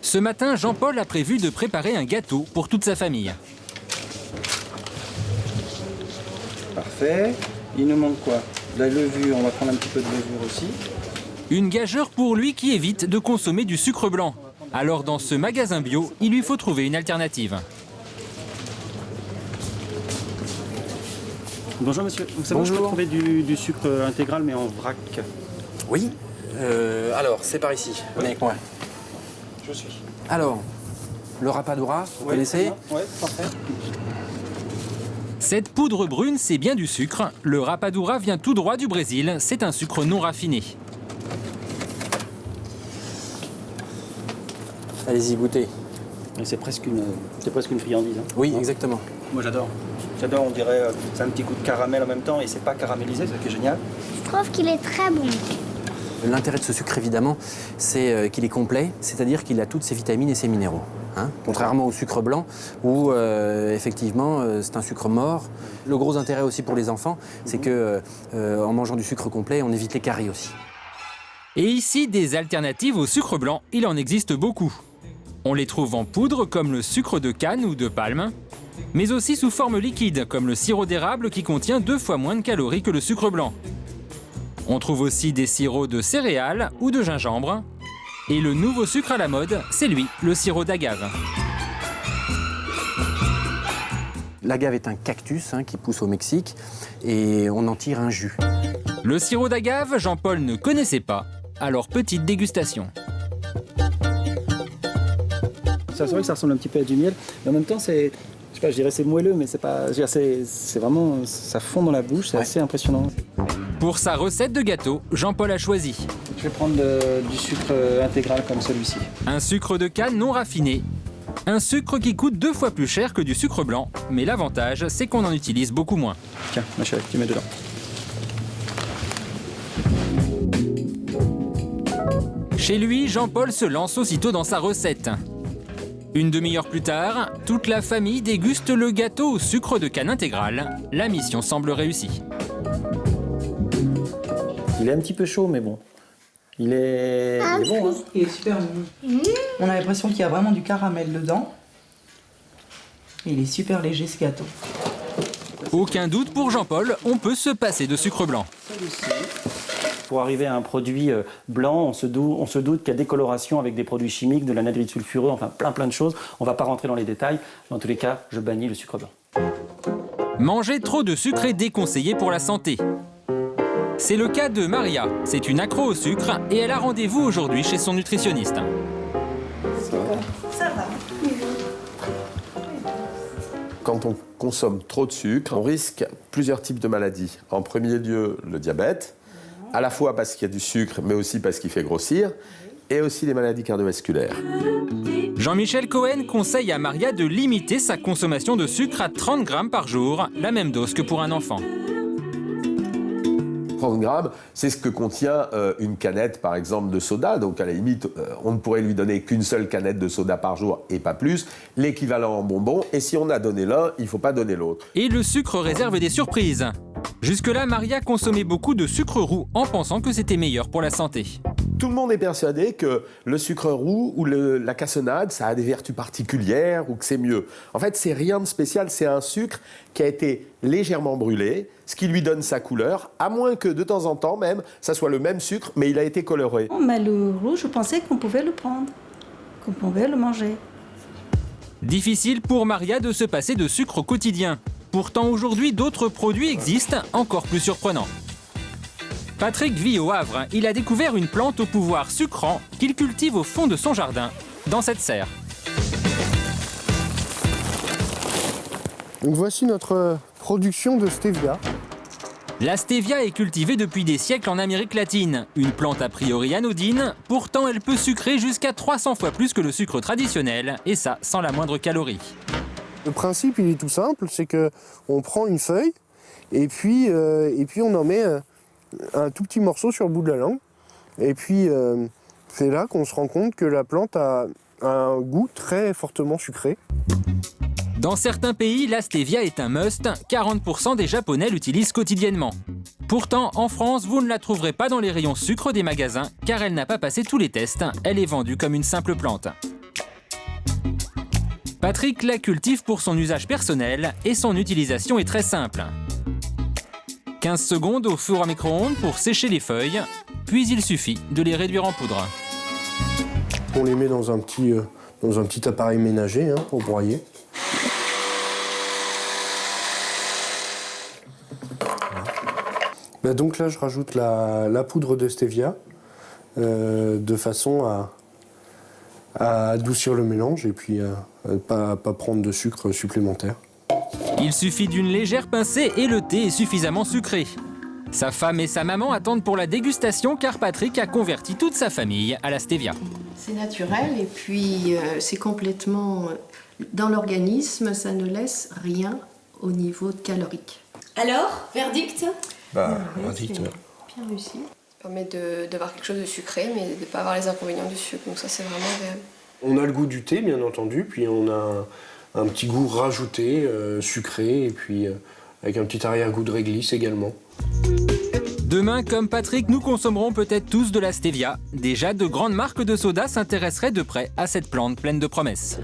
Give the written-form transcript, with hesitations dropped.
Ce matin, Jean-Paul a prévu de préparer un gâteau pour toute sa famille. Parfait. Il nous manque quoi? De la levure, on va prendre un petit peu de levure aussi. Une gageure pour lui qui évite de consommer du sucre blanc. Alors dans ce magasin bio, il lui faut trouver une alternative. Bonjour monsieur, vous savez où je peux trouver du sucre intégral mais en vrac? Oui, alors c'est par ici, venez avec moi. Je suis. Alors, le rapadura, vous connaissez? Oui, parfait. Cette poudre brune, c'est bien du sucre. Le rapadura vient tout droit du Brésil. C'est un sucre non raffiné. Allez-y, goûtez. C'est presque une friandise. Hein. Oui, exactement. Moi j'adore. J'adore, on dirait, c'est un petit coup de caramel en même temps et c'est pas caramélisé, c'est ça qui est génial. Je trouve qu'il est très bon. L'intérêt de ce sucre, évidemment, c'est qu'il est complet, c'est-à-dire qu'il a toutes ses vitamines et ses minéraux. Hein, contrairement au sucre blanc, où effectivement c'est un sucre mort. Le gros intérêt aussi pour les enfants, c'est que en mangeant du sucre complet, on évite les caries aussi. Et ici, des alternatives au sucre blanc, il en existe beaucoup. On les trouve en poudre comme le sucre de canne ou de palme, mais aussi sous forme liquide comme le sirop d'érable qui contient 2 fois moins de calories que le sucre blanc. On trouve aussi des sirops de céréales ou de gingembre. Et le nouveau sucre à la mode, c'est lui, le sirop d'agave. L'agave est un cactus qui pousse au Mexique et on en tire un jus. Le sirop d'agave, Jean-Paul ne connaissait pas, alors petite dégustation. C'est vrai que ça ressemble un petit peu à du miel, mais en même temps c'est, je sais pas, je dirais c'est moelleux, mais c'est pas, je veux dire, c'est vraiment, ça fond dans la bouche, c'est assez impressionnant. Pour sa recette de gâteau, Jean-Paul a choisi Je vais prendre du sucre intégral comme celui-ci. un sucre de canne non raffiné. Un sucre qui coûte 2 fois plus cher que du sucre blanc, mais l'avantage, c'est qu'on en utilise beaucoup moins. Tiens, ma chérie, tu mets dedans. Chez lui, Jean-Paul se lance aussitôt dans sa recette. Une demi-heure plus tard, toute la famille déguste le gâteau au sucre de canne intégral. La mission semble réussie. Il est un petit peu chaud, mais bon. Il est bon, hein. Il est super bon. On a l'impression qu'il y a vraiment du caramel dedans. Et il est super léger ce gâteau. Aucun doute pour Jean-Paul, on peut se passer de sucre blanc. Pour arriver à un produit blanc, on se doute qu'il y a des colorations avec des produits chimiques, de l'anhydride sulfureux, enfin plein de choses. On ne va pas rentrer dans les détails. Dans tous les cas, je bannis le sucre blanc. Manger trop de sucre est déconseillé pour la santé. C'est le cas de Maria. C'est une accro au sucre et elle a rendez-vous aujourd'hui chez son nutritionniste. Ça va. Quand on consomme trop de sucre, on risque plusieurs types de maladies. En premier lieu, le diabète, à la fois parce qu'il y a du sucre, mais aussi parce qu'il fait grossir, et aussi les maladies cardiovasculaires. Jean-Michel Cohen conseille à Maria de limiter sa consommation de sucre à 30 grammes par jour, la même dose que pour un enfant. 30 grammes, c'est ce que contient une canette, par exemple, de soda. Donc, à la limite, on ne pourrait lui donner qu'une seule canette de soda par jour et pas plus. L'équivalent en bonbons. Et si on a donné l'un, il ne faut pas donner l'autre. Et le sucre réserve des surprises. Jusque-là, Maria consommait beaucoup de sucre roux en pensant que c'était meilleur pour la santé. Tout le monde est persuadé que le sucre roux ou la cassonade, ça a des vertus particulières ou que c'est mieux. En fait, c'est rien de spécial. C'est un sucre qui a été légèrement brûlé, ce qui lui donne sa couleur, à moins que de temps en temps même, ça soit le même sucre, mais il a été coloré. Mais le rouge, je pensais qu'on pouvait le prendre, qu'on pouvait le manger. Difficile pour Maria de se passer de sucre au quotidien. Pourtant, aujourd'hui, d'autres produits existent, encore plus surprenants. Patrick vit au Havre. Il a découvert une plante au pouvoir sucrant qu'il cultive au fond de son jardin, dans cette serre. Donc voici notre production de stevia. La stevia est cultivée depuis des siècles en Amérique latine. Une plante a priori anodine, pourtant elle peut sucrer jusqu'à 300 fois plus que le sucre traditionnel, et ça sans la moindre calorie. Le principe, il est tout simple, c'est qu'on prend une feuille et puis on en met un tout petit morceau sur le bout de la langue. Et puis c'est là qu'on se rend compte que la plante a un goût très fortement sucré. Dans certains pays, la stevia est un must, 40% des Japonais l'utilisent quotidiennement. Pourtant, en France, vous ne la trouverez pas dans les rayons sucre des magasins, car elle n'a pas passé tous les tests, elle est vendue comme une simple plante. Patrick la cultive pour son usage personnel et son utilisation est très simple. 15 secondes au four à micro-ondes pour sécher les feuilles, puis il suffit de les réduire en poudre. On les met dans un petit appareil ménager pour broyer. Voilà. Donc là, je rajoute la poudre de stevia de façon à adoucir le mélange et puis pas prendre de sucre supplémentaire. Il suffit d'une légère pincée et le thé est suffisamment sucré. Sa femme et sa maman attendent pour la dégustation car Patrick a converti toute sa famille à la stevia. C'est naturel et puis c'est complètement dans l'organisme, ça ne laisse rien au niveau calorique. Alors, verdict? Verdict. Bien réussi. Ça permet d'avoir quelque chose de sucré, mais de ne pas avoir les inconvénients du sucre. Donc ça, c'est vraiment agréable. On a le goût du thé, bien entendu, puis on a un petit goût rajouté, sucré, et puis avec un petit arrière-goût de réglisse également. Demain, comme Patrick, nous consommerons peut-être tous de la stevia. Déjà, de grandes marques de soda s'intéresseraient de près à cette plante pleine de promesses.